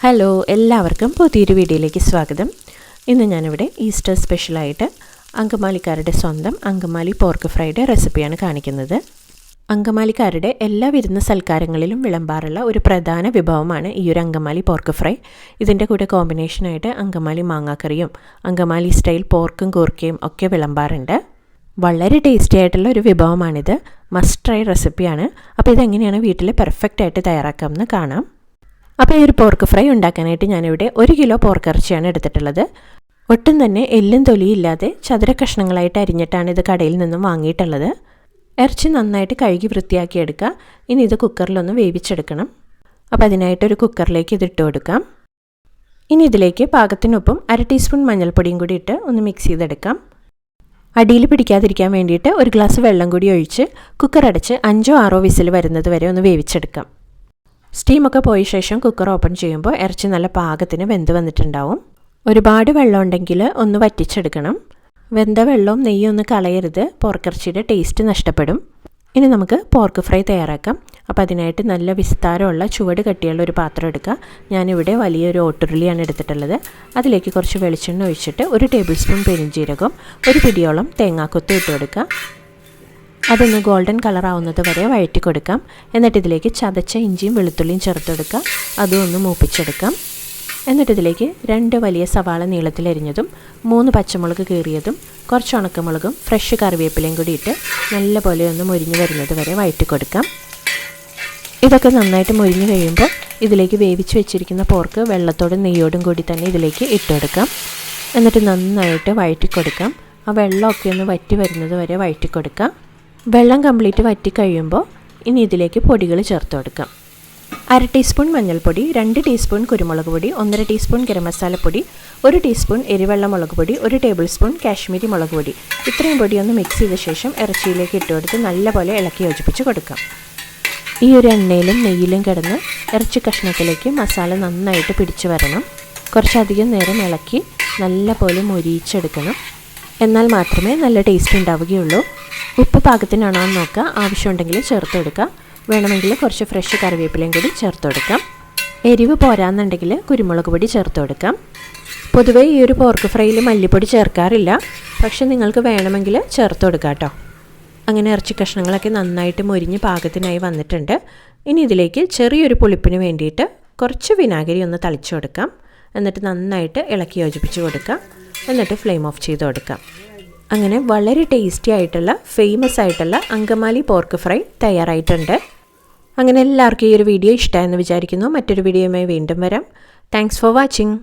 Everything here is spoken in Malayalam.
ഹലോ, എല്ലാവർക്കും പുതിയൊരു വീഡിയോയിലേക്ക് സ്വാഗതം. ഇന്ന് ഞാനിവിടെ ഈസ്റ്റർ സ്പെഷ്യലായിട്ട് അങ്കമാലിക്കാരുടെ സ്വന്തം അങ്കമാലി പോർക്ക് ഫ്രൈയുടെ റെസിപ്പിയാണ് കാണിക്കുന്നത്. അങ്കമാലിക്കാരുടെ എല്ലാ വിരുന്ന് സൽക്കാരങ്ങളിലും വിളമ്പാറുള്ള ഒരു പ്രധാന വിഭവമാണ് ഈ ഒരു അങ്കമാലി പോർക്ക് ഫ്രൈ. ഇതിൻ്റെ കൂടെ കോമ്പിനേഷനായിട്ട് അങ്കമാലി മാങ്ങാക്കറിയും അങ്കമാലി സ്റ്റൈൽ പോർക്കും കൂർക്കയും ഒക്കെ വിളമ്പാറുണ്ട്. വളരെ ടേസ്റ്റി ആയിട്ടുള്ള ഒരു വിഭവമാണിത്. മസ്റ്റ് ട്രൈ റെസിപ്പിയാണ്. അപ്പോൾ ഇതെങ്ങനെയാണ് വീട്ടിൽ പെർഫെക്റ്റായിട്ട് തയ്യാറാക്കാമെന്ന് കാണാം. അപ്പോൾ ഈ ഒരു പോർക്ക് ഫ്രൈ ഉണ്ടാക്കാനായിട്ട് ഞാനിവിടെ 1 കിലോ പോർക്കിറച്ചിയാണ് എടുത്തിട്ടുള്ളത്. ഒട്ടും തന്നെ എല്ലും തൊലിയില്ലാതെ ചതുര കഷ്ണങ്ങളായിട്ട് അരിഞ്ഞിട്ടാണ് ഇത് കടയിൽ നിന്നും വാങ്ങിയിട്ടുള്ളത്. ഇറച്ചി നന്നായിട്ട് കഴുകി വൃത്തിയാക്കിയെടുക്കുക. ഇനി ഇത് കുക്കറിലൊന്ന് വേവിച്ചെടുക്കണം. അപ്പോൾ അതിനായിട്ടൊരു കുക്കറിലേക്ക് ഇതിട്ട് കൊടുക്കാം. ഇനി ഇതിലേക്ക് പാകത്തിനൊപ്പം 1/2 ടീസ്പൂൺ മഞ്ഞൾപ്പൊടിയും കൂടി ഇട്ട് ഒന്ന് മിക്സ് ചെയ്തെടുക്കാം. അടിയിൽ പിടിക്കാതിരിക്കാൻ വേണ്ടിയിട്ട് 1 ഗ്ലാസ് വെള്ളം കൂടി ഒഴിച്ച് കുക്കർ അടച്ച് 5-6 വിസിൽ വരുന്നത് വരെ ഒന്ന് വേവിച്ചെടുക്കാം. സ്റ്റീമൊക്കെ പോയ ശേഷം കുക്കർ ഓപ്പൺ ചെയ്യുമ്പോൾ ഇറച്ചി നല്ല പാകത്തിന് വെന്ത് വന്നിട്ടുണ്ടാവും. ഒരുപാട് വെള്ളം ഉണ്ടെങ്കിൽ ഒന്ന് വറ്റിച്ചെടുക്കണം. വെന്ത വെള്ളവും നെയ്യും ഒന്ന് കളയരുത്, പോർക്കിറച്ചിയുടെ ടേസ്റ്റ് നഷ്ടപ്പെടും. ഇനി നമുക്ക് പോർക്ക് ഫ്രൈ തയ്യാറാക്കാം. അപ്പോൾ അതിനായിട്ട് നല്ല വിസ്താരമുള്ള ചുവട് കട്ടിയുള്ള ഒരു പാത്രം എടുക്കുക. ഞാനിവിടെ വലിയൊരു ഓട്ടുരുളിയാണ് എടുത്തിട്ടുള്ളത്. അതിലേക്ക് കുറച്ച് വെളിച്ചെണ്ണ ഒഴിച്ചിട്ട് 1 ടേബിൾ സ്പൂൺ പെരുംജീരകം, 1 പിടിയോളം തേങ്ങാക്കൊത്ത് ഇട്ട് കൊടുക്കുക. അതൊന്ന് ഗോൾഡൻ കളർ ആവുന്നത് വരെ വഴറ്റി കൊടുക്കാം. എന്നിട്ട് ഇതിലേക്ക് ചതച്ച ഇഞ്ചിയും വെളുത്തുള്ളിയും ചേർത്തെടുക്കുക. അതും ഒന്ന് മൂപ്പിച്ചെടുക്കാം. എന്നിട്ട് ഇതിലേക്ക് 2 വലിയ സവാള നീളത്തിലരിഞ്ഞതും 3 പച്ചമുളക് കീറിയതും കുറച്ച് ഉണക്കമുളകും ഫ്രഷ് കറിവേപ്പിലയും കൂടി ഇട്ട് നല്ലപോലെ ഒന്ന് മുരിഞ്ഞ് വരുന്നത് വരെ വഴറ്റി കൊടുക്കാം. ഇതൊക്കെ നന്നായിട്ട് മുരിഞ്ഞ് കഴിയുമ്പോൾ ഇതിലേക്ക് വേവിച്ച് വെച്ചിരിക്കുന്ന പോർക്ക് വെള്ളത്തോടും നെയ്യോടും കൂടി തന്നെ ഇതിലേക്ക് ഇട്ടുകൊടുക്കാം. എന്നിട്ട് നന്നായിട്ട് വഴറ്റി കൊടുക്കാം. ആ വെള്ളമൊക്കെ ഒന്ന് വറ്റി വരുന്നത് വരെ വഴറ്റി കൊടുക്കാം. വെള്ളം കംപ്ലീറ്റ് വറ്റി കഴിയുമ്പോൾ ഇനി ഇതിലേക്ക് പൊടികൾ ചേർത്ത് കൊടുക്കാം. 1/2 ടീസ്പൂൺ മഞ്ഞൾപ്പൊടി, 2 ടീസ്പൂൺ കുരുമുളക് പൊടി, 1/2 ടീസ്പൂൺ ഗരം മസാലപ്പൊടി, 1 ടീസ്പൂൺ എരിവെള്ള മുളക് പൊടി, 1 ടേബിൾ സ്പൂൺ കാശ്മീരി മുളക് പൊടി. ഇത്രയും പൊടി ഒന്ന് മിക്സ് ചെയ്ത ശേഷം ഇറച്ചിയിലേക്ക് ഇട്ടുകൊടുത്ത് നല്ലപോലെ ഇളക്കി യോജിപ്പിച്ച് കൊടുക്കാം. ഈ ഒരു എണ്ണയിലും നെയ്യിലും കിടന്ന് ഇറച്ചി കഷ്ണത്തിലേക്ക് മസാല നന്നായിട്ട് പിടിച്ചു വരണം. കുറച്ചധികം നേരം ഇളക്കി നല്ലപോലെ മൊരിയിച്ചെടുക്കണം. എന്നാൽ മാത്രമേ നല്ല ടേസ്റ്റ് ഉണ്ടാവുകയുള്ളൂ. ഉപ്പ് പാകത്തിനാണോ എന്ന് നോക്കുക. ആവശ്യമുണ്ടെങ്കിൽ ചേർത്ത് കൊടുക്കുക. വേണമെങ്കിൽ കുറച്ച് ഫ്രഷ് കറിവേപ്പിലയും കൂടി ചേർത്ത് കൊടുക്കാം. എരിവ് പോരാന്നുണ്ടെങ്കിൽ കുരുമുളക് പൊടി ചേർത്ത് കൊടുക്കാം. പൊതുവേ ഈ ഒരു പോർക്ക് ഫ്രൈയിൽ മല്ലിപ്പൊടി ചേർക്കാറില്ല, പക്ഷെ നിങ്ങൾക്ക് വേണമെങ്കിൽ ചേർത്ത് കൊടുക്കാം കേട്ടോ. അങ്ങനെ ഇറച്ചി കഷ്ണങ്ങളൊക്കെ നന്നായിട്ട് മൊരിഞ്ഞ് പാകത്തിനായി വന്നിട്ടുണ്ട്. ഇനി ഇതിലേക്ക് ചെറിയൊരു പുളിപ്പിന് വേണ്ടിയിട്ട് കുറച്ച് വിനാഗിരി ഒന്ന് തളിച്ചു കൊടുക്കാം. എന്നിട്ട് നന്നായിട്ട് ഇളക്കി യോജിപ്പിച്ച് കൊടുക്കാം. എന്നിട്ട് ഫ്ലെയിം ഓഫ് ചെയ്ത് കൊടുക്കാം. അങ്ങനെ വളരെ ടേസ്റ്റി ആയിട്ടുള്ള ഫേമസ് ആയിട്ടുള്ള അങ്കമാലി പോർക്ക് ഫ്രൈ തയ്യാറായിട്ടുണ്ട്. അങ്ങനെ എല്ലാവർക്കും ഈ ഒരു വീഡിയോ ഇഷ്ടമായെന്ന് വിചാരിക്കുന്നു. മറ്റൊരു വീഡിയോയുമായി വീണ്ടും വരാം. Thanks for watching.